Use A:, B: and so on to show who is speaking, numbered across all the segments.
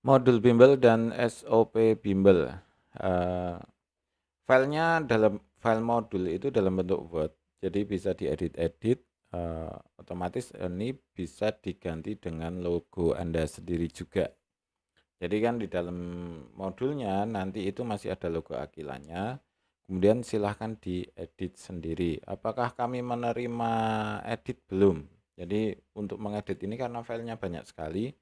A: Modul bimbel dan SOP bimbel. Eh, filenya file modul itu dalam bentuk Word, jadi bisa diedit-edit. Otomatis ini bisa diganti dengan logo Anda sendiri juga. Jadi kan di dalam modulnya nanti itu masih ada logo Aquilanya. Kemudian silahkan diedit sendiri. Apakah kami menerima edit? Belum. Jadi untuk mengedit ini karena filenya banyak sekali,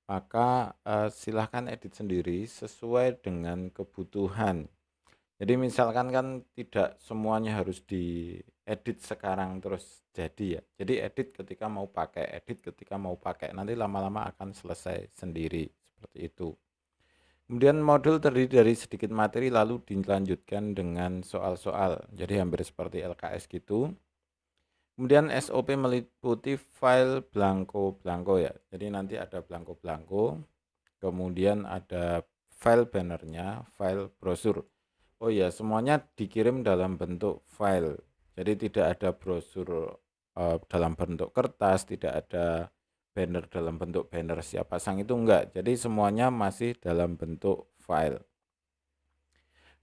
A: maka silahkan edit sendiri sesuai dengan kebutuhan. Jadi misalkan kan tidak semuanya harus diedit sekarang terus jadi ya. Jadi edit ketika mau pakai, edit ketika mau pakai. Nanti lama-lama akan selesai sendiri seperti itu. Kemudian modul terdiri dari sedikit materi lalu dilanjutkan dengan soal-soal. Jadi hampir seperti LKS gitu. Kemudian SOP meliputi file blanko ya. Jadi nanti ada blanko, kemudian ada file bannernya, file brosur. Oh ya, semuanya dikirim dalam bentuk file. Jadi tidak ada brosur dalam bentuk kertas, tidak ada banner dalam bentuk banner siap pasang, itu enggak. Jadi semuanya masih dalam bentuk file.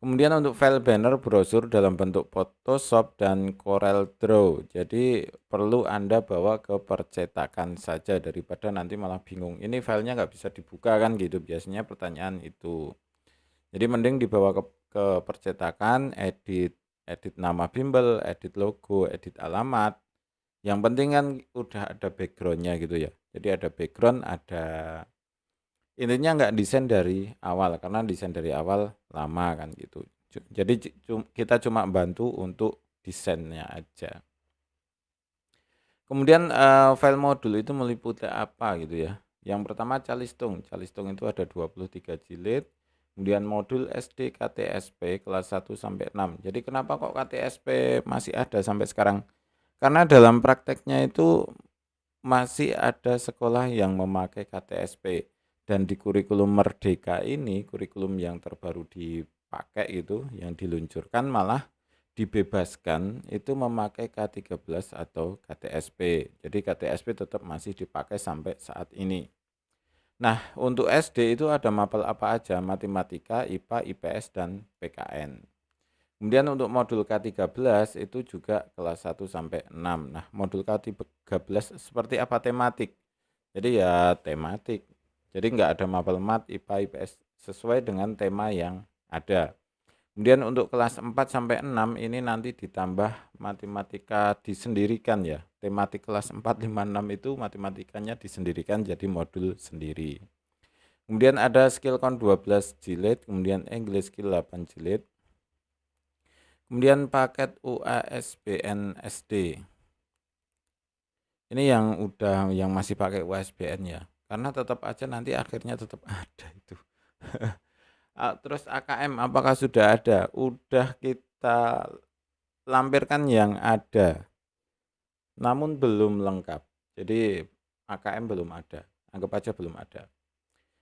A: Kemudian untuk file banner brosur dalam bentuk Photoshop dan Corel Draw. Jadi perlu Anda bawa ke percetakan saja daripada nanti malah bingung. Ini filenya nggak bisa dibuka kan gitu, biasanya pertanyaan itu. Jadi mending dibawa ke percetakan, edit nama bimbel, edit logo, edit alamat. Yang penting kan udah ada backgroundnya gitu ya. Jadi ada background, ada intinya nggak desain dari awal, karena desain dari awal lama kan gitu. Jadi kita cuma bantu untuk desainnya aja. Kemudian file modul itu meliputi apa gitu ya. Yang pertama calistung. Calistung itu ada 23 jilid. Kemudian modul SD KTSP kelas 1 sampai 6. Jadi kenapa kok KTSP masih ada sampai sekarang? Karena dalam prakteknya itu masih ada sekolah yang memakai KTSP, dan di kurikulum Merdeka ini, kurikulum yang terbaru dipakai itu, yang diluncurkan malah dibebaskan itu memakai K13 atau KTSP. Jadi KTSP tetap masih dipakai sampai saat ini. Nah, untuk SD itu ada mapel apa aja? Matematika, IPA, IPS, dan PKN. Kemudian untuk modul K13 itu juga kelas 1 sampai 6. Nah, modul K13 seperti apa tematik? Jadi ya tematik. Jadi enggak ada mapel mat, IPA, IPS, sesuai dengan tema yang ada. Kemudian untuk kelas 4 sampai 6 ini nanti ditambah matematika disendirikan ya. Tematik kelas 4, 5, 6 itu matematikanya disendirikan jadi modul sendiri. Kemudian ada skill count 12 jilid, kemudian English skill 8 jilid. Kemudian paket UASBN SD. Ini yang masih pakai UASBN ya. Karena tetap aja nanti akhirnya tetap ada itu. Terus AKM apakah sudah ada? Udah kita lampirkan yang ada, namun belum lengkap. Jadi AKM belum ada, anggap aja belum ada.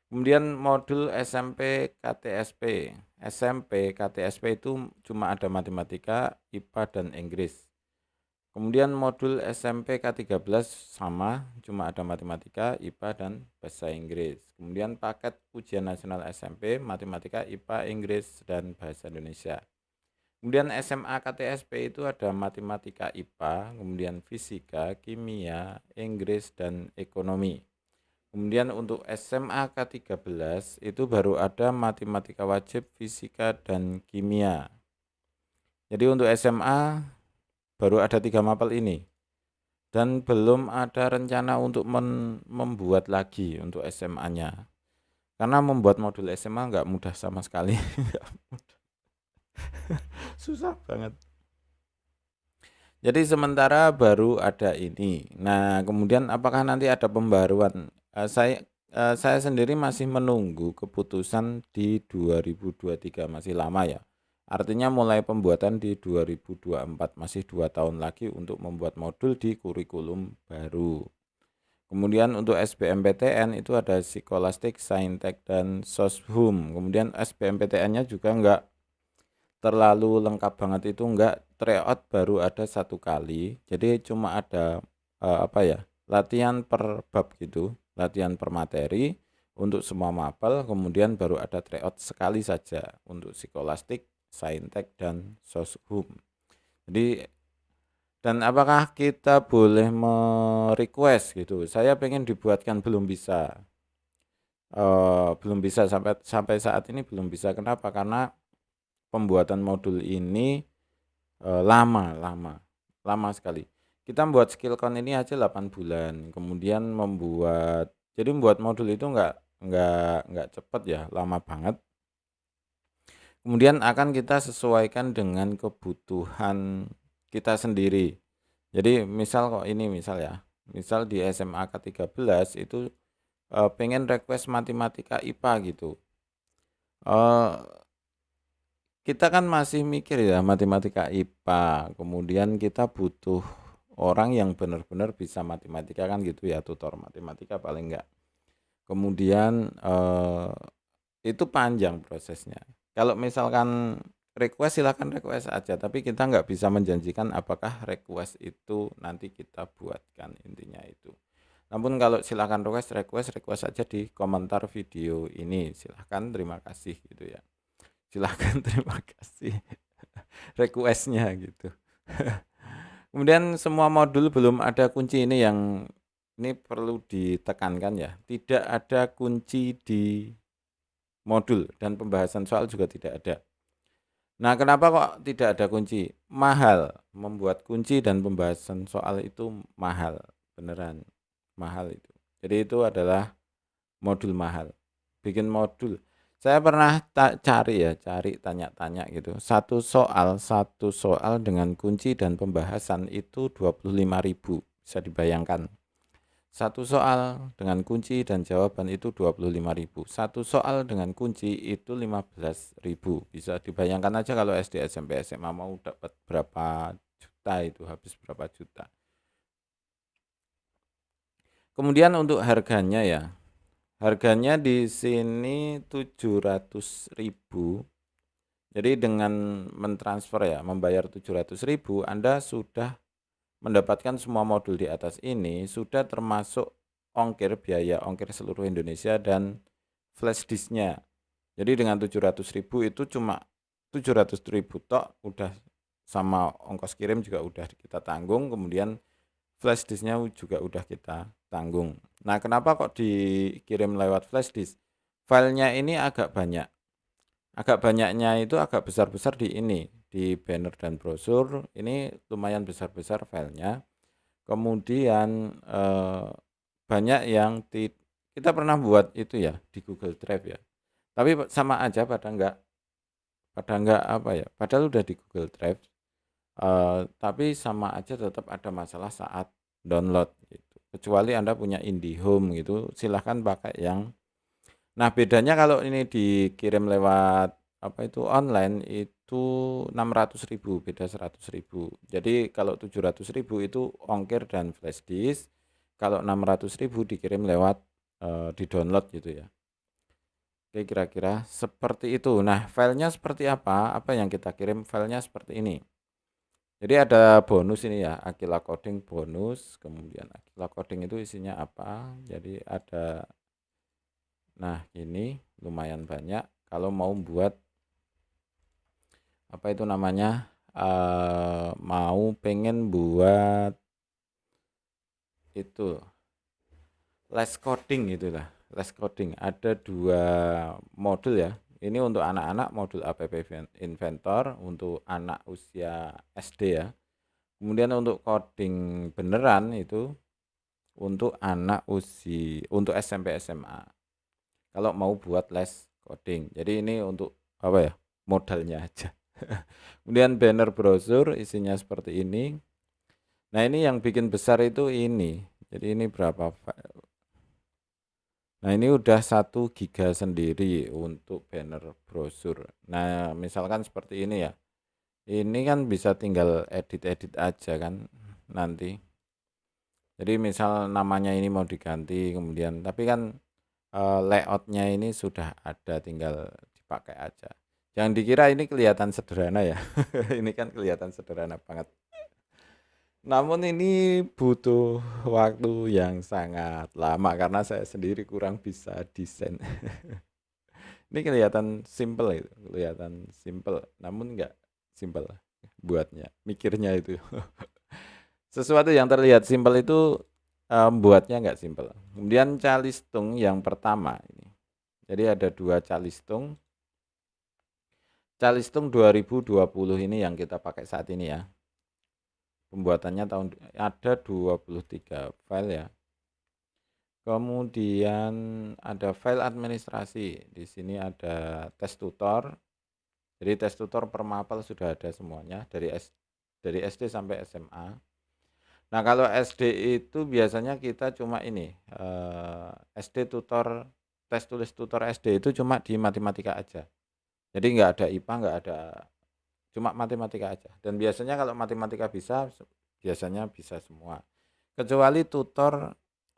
A: Kemudian modul SMP KTSP. SMP KTSP itu cuma ada matematika, IPA, dan Inggris. Kemudian modul SMP K13 sama, cuma ada matematika, IPA, dan bahasa Inggris. Kemudian paket ujian nasional SMP, matematika, IPA, Inggris, dan bahasa Indonesia. Kemudian SMA KTSP itu ada matematika, IPA, kemudian fisika, kimia, Inggris, dan ekonomi. Kemudian untuk SMA K13 itu baru ada matematika wajib, fisika, dan kimia. Jadi untuk SMA baru ada 3 mapel ini. Dan belum ada rencana untuk membuat lagi untuk SMA-nya. Karena membuat modul SMA nggak mudah sama sekali. Susah banget. Jadi sementara baru ada ini. Nah, kemudian apakah nanti ada pembaruan? Saya sendiri masih menunggu keputusan di 2023, masih lama ya. Artinya mulai pembuatan di 2024, masih 2 tahun lagi untuk membuat modul di kurikulum baru. Kemudian untuk SBMPTN itu ada Psikolastik, Saintek, dan Soshum. Kemudian SBMPTN-nya juga enggak terlalu lengkap banget, itu enggak, tryout baru ada 1 kali. Jadi cuma ada latihan per bab gitu, latihan per materi untuk semua mapel, kemudian baru ada tryout sekali saja untuk Scholastic, Saintek, dan Soshum. Jadi, dan apakah kita boleh merequest gitu? Saya pengen dibuatkan, belum bisa. Belum bisa sampai saat ini belum bisa. Kenapa? Karena pembuatan modul ini lama sekali. Kita membuat skillcon ini aja 8 bulan, kemudian membuat modul itu nggak cepet ya, lama banget. Kemudian akan kita sesuaikan dengan kebutuhan kita sendiri. Jadi misal misal di SMA ke-13 itu pengen request matematika IPA gitu. Kita kan masih mikir ya matematika IPA, kemudian kita butuh orang yang benar-benar bisa matematika kan gitu ya, tutor matematika paling enggak. Kemudian itu panjang prosesnya. Kalau misalkan request, silakan request aja, tapi kita nggak bisa menjanjikan apakah request itu nanti kita buatkan, intinya itu. Namun kalau silakan request aja di komentar video ini, silahkan, terima kasih gitu ya. Silahkan, terima kasih requestnya gitu. Kemudian semua modul belum ada kunci, ini yang ini perlu ditekankan ya, tidak ada kunci di modul dan pembahasan soal juga tidak ada. Nah, kenapa kok tidak ada kunci? Mahal, membuat kunci dan pembahasan soal itu mahal, beneran mahal itu. Jadi itu adalah modul mahal. Bikin modul, saya pernah cari tanya-tanya gitu. Satu soal dengan kunci dan pembahasan itu 25.000, bisa dibayangkan. Satu soal dengan kunci dan jawaban itu 25.000. Satu soal dengan kunci itu 15.000. Bisa dibayangkan aja kalau SD, SMP, SMA mau dapat berapa juta, itu habis berapa juta. Kemudian untuk harganya ya. Harganya di sini 700.000. Jadi dengan mentransfer ya, membayar 700.000, Anda sudah mendapatkan semua modul di atas ini, sudah termasuk biaya ongkir seluruh Indonesia dan flash disknya. Jadi dengan 700.000 itu cuma 700.000 tok, udah sama ongkos kirim juga udah kita tanggung, kemudian flash disknya juga udah kita tanggung. Nah, kenapa kok dikirim lewat flash disk? Filenya ini agak banyak. Agak banyaknya itu agak besar-besar di banner dan brosur, ini lumayan besar-besar filenya. Kemudian banyak yang kita pernah buat itu ya di Google Drive ya. Tapi sama aja pada enggak padahal udah di Google Drive. Tapi sama aja tetap ada masalah saat download gitu. Kecuali Anda punya IndiHome gitu, silahkan pakai yang. Nah, bedanya kalau ini dikirim lewat online itu 600.000, beda 100.000. Jadi kalau 700.000 itu ongkir dan flash disk, kalau 600.000 dikirim lewat di download gitu ya. Oke, kira-kira seperti itu. Nah, filenya seperti apa? Apa yang kita kirim? Filenya seperti ini. Jadi ada bonus ini ya, Aquila Coding bonus. Kemudian Aquila Coding itu isinya apa? Jadi ada, nah ini lumayan banyak. Kalau mau buat mau pengen buat itu les coding itulah, les coding. Ada 2 modul ya. Ini untuk anak-anak modul App Inventor untuk anak usia SD ya. Kemudian untuk coding beneran itu untuk untuk SMP SMA. Kalau mau buat les coding. Jadi ini untuk modalnya aja. Kemudian banner brosur isinya seperti ini. Nah, ini yang bikin besar itu ini. Jadi ini berapa? Nah, ini udah 1 giga sendiri untuk banner brosur. Nah, misalkan seperti ini ya. Ini kan bisa tinggal edit-edit aja kan nanti. Jadi misal namanya ini mau diganti, kemudian tapi kan layoutnya ini sudah ada, tinggal dipakai aja. Jangan dikira ini kelihatan sederhana ya. Ini kan kelihatan sederhana banget. Namun ini butuh waktu yang sangat lama karena saya sendiri kurang bisa desain. Ini kelihatan simple itu, kelihatan simple, namun nggak simple buatnya, mikirnya itu. Sesuatu yang terlihat simple itu buatnya nggak simple. Kemudian calistung yang pertama ini. Jadi ada dua calistung. Calistung 2020 ini yang kita pakai saat ini ya. Pembuatannya ada 23 file ya. Kemudian ada file administrasi. Di sini ada tes tutor. Jadi tes tutor per mapel sudah ada semuanya dari SD sampai SMA. Nah, kalau SD itu biasanya kita cuma ini SD tutor, tes tulis tutor SD itu cuma di matematika aja. Jadi nggak ada IPA, nggak ada, cuma matematika aja. Dan biasanya kalau matematika bisa, biasanya bisa semua. Kecuali tutor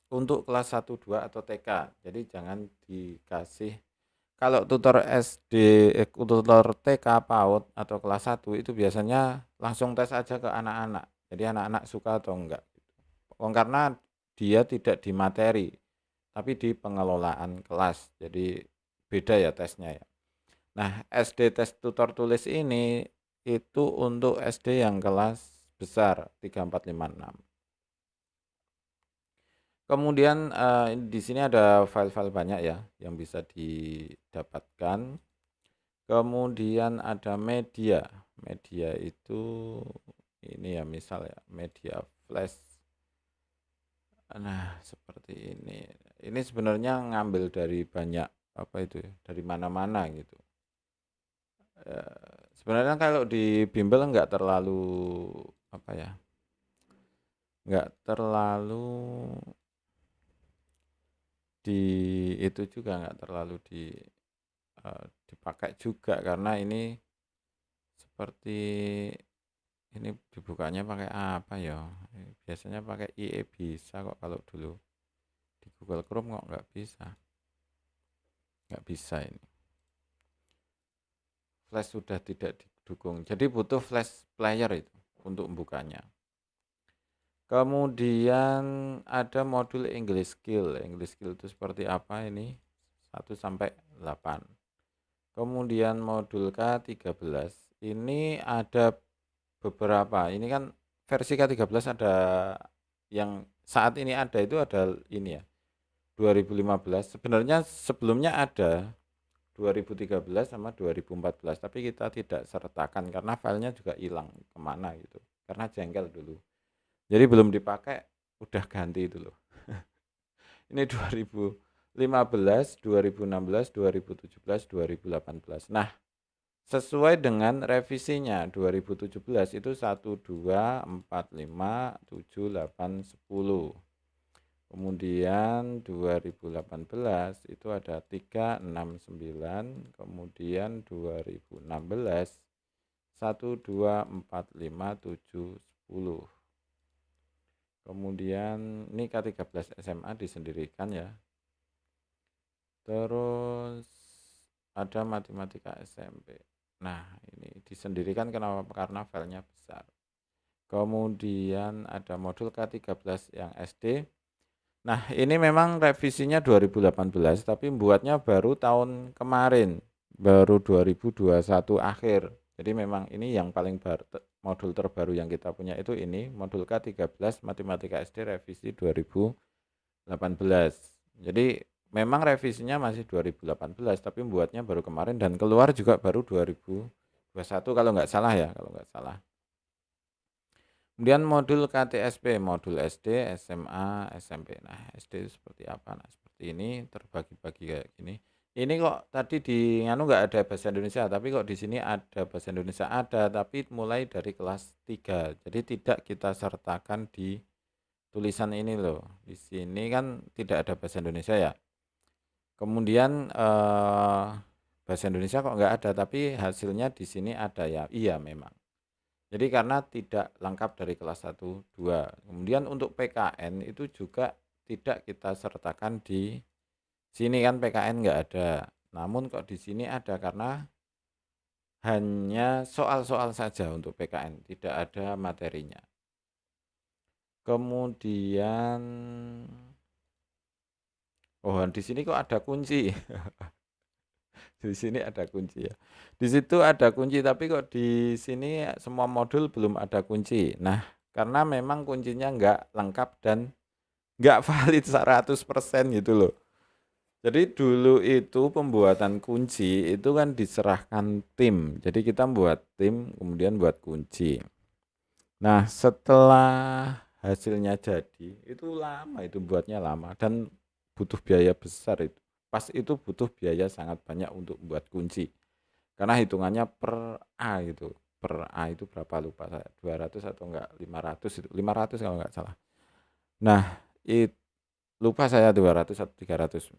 A: untuk kelas 1, 2 atau TK. Jadi jangan dikasih. Kalau tutor SD, tutor TK, PAUD atau kelas 1 itu biasanya langsung tes aja ke anak-anak. Jadi anak-anak suka atau enggak. Karena dia tidak di materi, tapi di pengelolaan kelas. Jadi beda ya tesnya ya. Nah, SD tes tutor tulis ini itu untuk SD yang kelas besar 3, 4, 5, 6. Kemudian di sini ada file-file banyak ya yang bisa didapatkan. Kemudian ada media. Media itu ini ya, misal ya, media flash. Nah, seperti ini. Ini sebenarnya ngambil dari banyak apa itu ya, dari mana-mana gitu. Sebenarnya kalau di bimbel nggak terlalu apa ya, nggak terlalu di itu juga nggak terlalu dipakai juga karena ini seperti ini dibukanya pakai apa ya? Biasanya pakai IE bisa kok, kalau dulu di Google Chrome kok nggak bisa ini. Flash sudah tidak didukung, jadi butuh flash player itu untuk membukanya. Kemudian ada modul English Skill. English Skill itu seperti apa ini? 1 sampai 8. Kemudian modul K13. Ini ada beberapa. Ini kan versi K13 ada yang saat ini ada itu ada ini ya. 2015. Sebenarnya sebelumnya ada 2013 sama 2014, tapi kita tidak sertakan karena filenya juga hilang kemana gitu. Karena jengkel dulu. Jadi belum dipakai udah ganti itu loh. Ini 2015, 2016, 2017, 2018. Nah, sesuai dengan revisinya 2017 itu 1, 2, 4, 5, 7, 8, 10. Kemudian 2018 itu ada 3, 6, 9. Kemudian 2016 1, 2, 4, 5, 7, 10. Kemudian ini K13 SMA disendirikan ya. Terus ada matematika SMP. Nah, ini disendirikan kenapa? Karena filenya besar. Kemudian ada modul K13 yang SD. Nah, ini memang revisinya 2018, tapi buatnya baru tahun kemarin, baru 2021 akhir. Jadi memang ini yang paling baru, modul terbaru yang kita punya itu ini, modul K13 Matematika SD revisi 2018. Jadi memang revisinya masih 2018, tapi buatnya baru kemarin dan keluar juga baru 2021 kalau nggak salah ya, kalau nggak salah. Kemudian modul KTSP, modul SD, SMA, SMP. Nah, SD itu seperti apa? Nah, seperti ini, terbagi-bagi kayak gini. Ini kok tadi di nganu nggak ada bahasa Indonesia, tapi kok di sini ada bahasa Indonesia, ada, tapi mulai dari kelas 3. Jadi tidak kita sertakan di tulisan ini loh. Di sini kan tidak ada bahasa Indonesia ya. Kemudian bahasa Indonesia kok nggak ada, tapi hasilnya di sini ada ya. Iya memang. Jadi karena tidak lengkap dari kelas 1, 2. Kemudian untuk PKN itu juga tidak kita sertakan di sini kan, PKN nggak ada. Namun kok di sini ada karena hanya soal-soal saja untuk PKN, tidak ada materinya. Kemudian di sini kok ada kunci. Di sini ada kunci ya. Di situ ada kunci tapi kok di sini semua modul belum ada kunci. Nah, karena memang kuncinya nggak lengkap dan nggak valid 100% gitu loh. Jadi dulu itu pembuatan kunci itu kan diserahkan tim. Jadi kita buat tim, kemudian buat kunci. Nah, setelah hasilnya jadi, itu lama, itu buatnya lama dan butuh biaya besar itu. Pas itu butuh biaya sangat banyak untuk buat kunci. Karena hitungannya per A gitu. Per A itu berapa lupa saya, 200 atau enggak 500 itu. 500 kalau enggak salah. Nah, lupa saya 200 atau 300.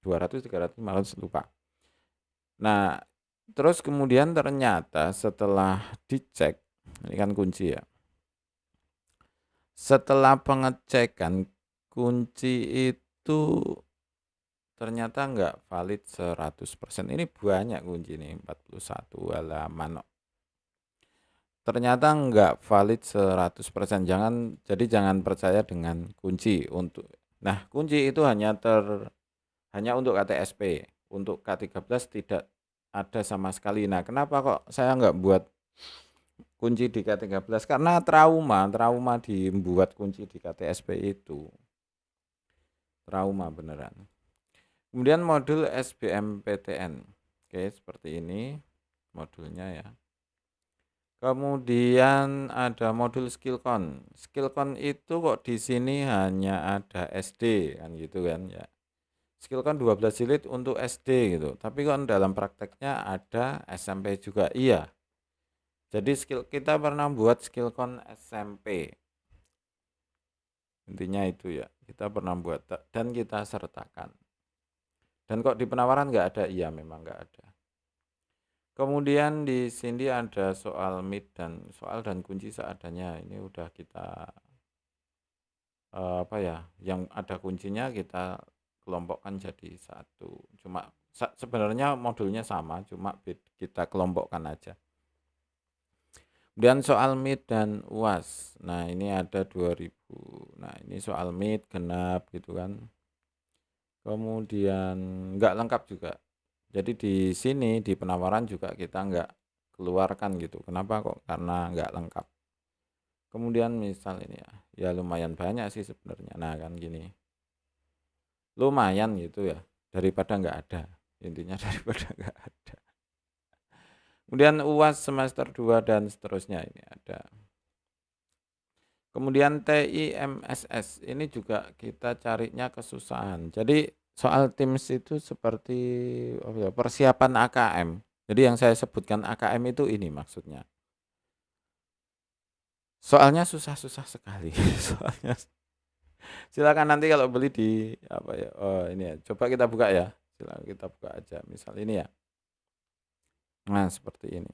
A: 200, 300, 500 lupa. Nah, terus kemudian ternyata setelah dicek, ini kan kunci ya. Setelah pengecekan kunci itu ternyata enggak valid 100%. Ini banyak kunci nih, 41 halaman. Ternyata enggak valid 100%. Jangan percaya dengan kunci untuk. Nah, kunci itu hanya untuk KTSP. Untuk K13 tidak ada sama sekali. Nah, kenapa kok saya enggak buat kunci di K13? Karena trauma dibuat kunci di KTSP itu. Trauma beneran. Kemudian modul SBMPTN. Oke, seperti ini modulnya ya. Kemudian ada modul skillcon. Skillcon itu kok di sini hanya ada SD kan gitu kan ya. Skillcon 12 jilid untuk SD gitu. Tapi kan dalam prakteknya ada SMP juga. Iya. Jadi kita pernah buat skillcon SMP. Intinya itu ya. Kita pernah buat dan kita sertakan. Dan kok di penawaran nggak ada? Iya, memang nggak ada. Kemudian di sini ada soal mid dan kunci seadanya. Ini udah kita yang ada kuncinya kita kelompokkan jadi satu. Cuma sebenarnya modulnya sama, cuma kita kelompokkan aja. Kemudian soal mid dan UAS. Nah, ini ada 2000. Nah, ini soal mid genap gitu kan. Kemudian nggak lengkap juga. Jadi di sini di penawaran juga kita nggak keluarkan gitu. Kenapa kok? Karena nggak lengkap. Kemudian misal ini ya lumayan banyak sih sebenarnya. Nah kan gini, lumayan gitu ya daripada nggak ada. Intinya daripada nggak ada. Kemudian UAS semester 2 dan seterusnya ini ada. Kemudian TIMSS ini juga kita carinya kesusahan. Jadi soal TIMS itu seperti persiapan AKM. Jadi yang saya sebutkan AKM itu ini maksudnya. Soalnya susah-susah sekali. Soalnya silakan nanti kalau beli di ini ya. Coba kita buka ya. Silakan kita buka aja. Misal ini ya. Nah, seperti ini.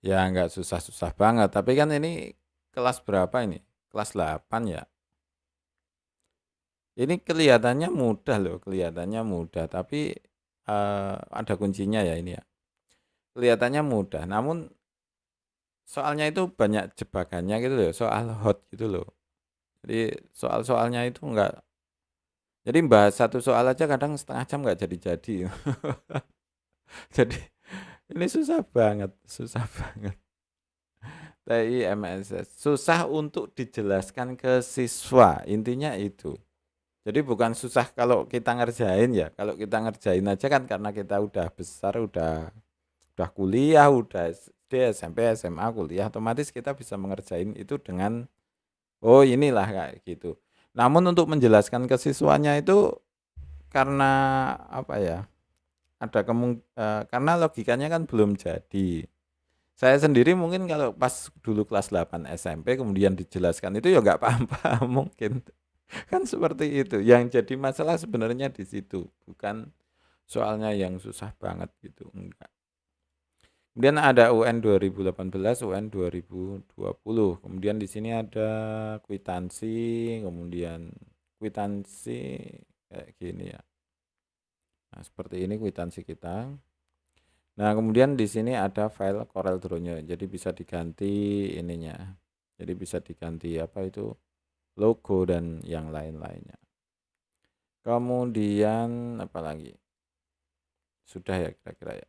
A: Ya nggak susah-susah banget, tapi kan ini kelas berapa ini? Kelas 8 ya. Ini kelihatannya mudah, tapi ada kuncinya ya ini ya. Kelihatannya mudah, namun soalnya itu banyak jebakannya gitu loh, soal hot gitu loh. Jadi soal-soalnya itu enggak. Jadi bahas satu soal aja kadang setengah jam nggak jadi-jadi. Jadi ini susah banget, susah banget. TIMSS susah untuk dijelaskan ke siswa, intinya itu. Jadi bukan susah kalau kita ngerjain ya. Kalau kita ngerjain aja kan karena kita udah besar, udah kuliah, udah SD, SMP, SMA, kuliah, otomatis kita bisa mengerjain itu dengan inilah kayak gitu. Namun untuk menjelaskan ke siswanya itu karena apa ya? Karena logikanya kan belum jadi. Saya sendiri mungkin kalau pas dulu kelas 8 SMP kemudian dijelaskan itu ya nggak paham-paham mungkin. Kan seperti itu. Yang jadi masalah sebenarnya di situ, bukan soalnya yang susah banget gitu, enggak. Kemudian ada UN 2018, UN 2020. Kemudian di sini ada kwitansi, kemudian kwitansi kayak gini ya. Nah, seperti ini kwitansi kita. Nah, kemudian di sini ada file Corel Draw-nya. Jadi bisa diganti ininya. Jadi bisa diganti apa itu, logo dan yang lain-lainnya. Kemudian apalagi? Sudah ya kira-kira ya.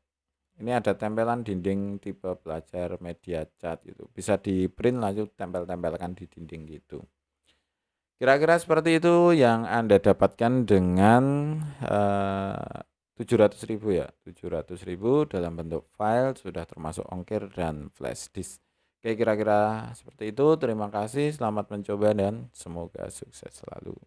A: Ini ada tempelan dinding tipe pelajar media cat gitu. Bisa di-print lalu tempel-tempelkan di dinding gitu. Kira-kira seperti itu yang Anda dapatkan dengan 700.000 ya. 700.000 dalam bentuk file sudah termasuk ongkir dan flash disk. Oke, kira-kira seperti itu. Terima kasih, selamat mencoba dan semoga sukses selalu.